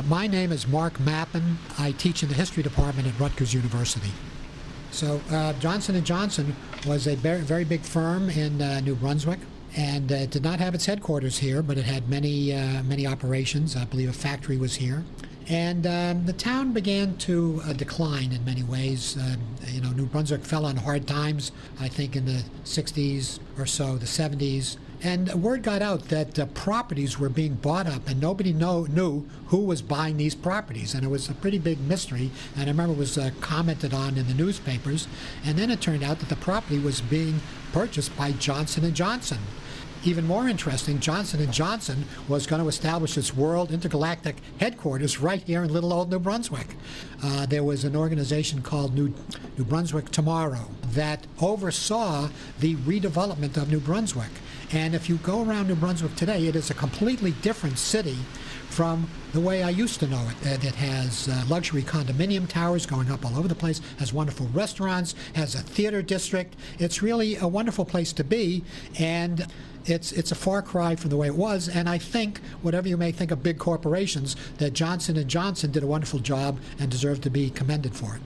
My name is Mark Mappin. I teach in the history department at Rutgers University. So Johnson&Johnson was a very, very big firm in New Brunswick, and it did not have its headquarters here, but it had many operations. I believe a factory was here. And the town began to decline in many ways. New Brunswick fell on hard times, I think, in the 60s or so, the 70s. And word got out that properties were being bought up, and nobody knew who was buying these properties. And it was a pretty big mystery, and I remember it was commented on in the newspapers. And then it turned out that the property was being purchased by Johnson&Johnson. Even more interesting, Johnson&Johnson was going to establish its world intergalactic headquarters right here in little old New Brunswick. There was an organization called New Brunswick Tomorrow that oversaw the redevelopment of New Brunswick. And if you go around New Brunswick today, it is a completely different city from the way I used to know it. It has luxury condominium towers going up all over the place, has wonderful restaurants, has a theater district. It's really a wonderful place to be, and it's a far cry from the way it was. And I think, whatever you may think of big corporations, that Johnson&Johnson did a wonderful job and deserved to be commended for it.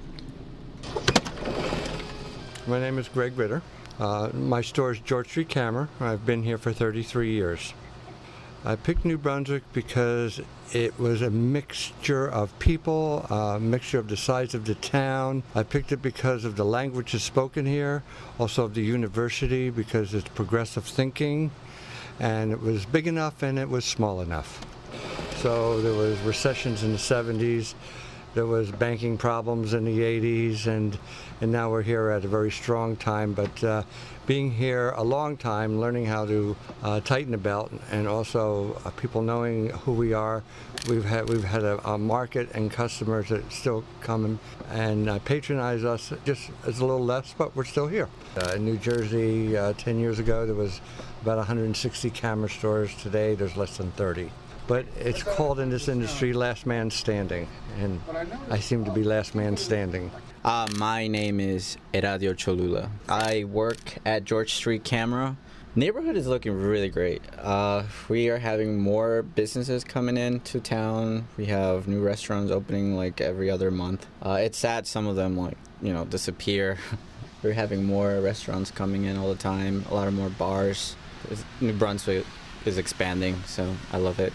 My name is Greg Ritter. My store is George Street Camera. I've been here for 33 years. I picked New Brunswick because it was a mixture of people, a mixture of the size of the town. I picked it because of the languages spoken here, also of the university because it's progressive thinking, and it was big enough and it was small enough. So there was recessions in the 70s, there was banking problems in the 80s, and now we're here at a very strong time. But being here a long time, learning how to tighten the belt, and also people knowing who we are, we've had a market and customers that still come and patronize us. Just it's a little less, but we're still here. In New Jersey, 10 years ago, there was about 160 camera stores. Today, there's less than 30. But it's called in this industry last man standing, and I seem to be last man standing. My name is Eradio Cholula. I work at George Street Camera. Neighborhood is looking really great. We are having more businesses coming into town. We have new restaurants opening like every other month. It's sad some of them disappear. We're having more restaurants coming in all the time, a lot of more bars. New Brunswick is expanding, so I love it.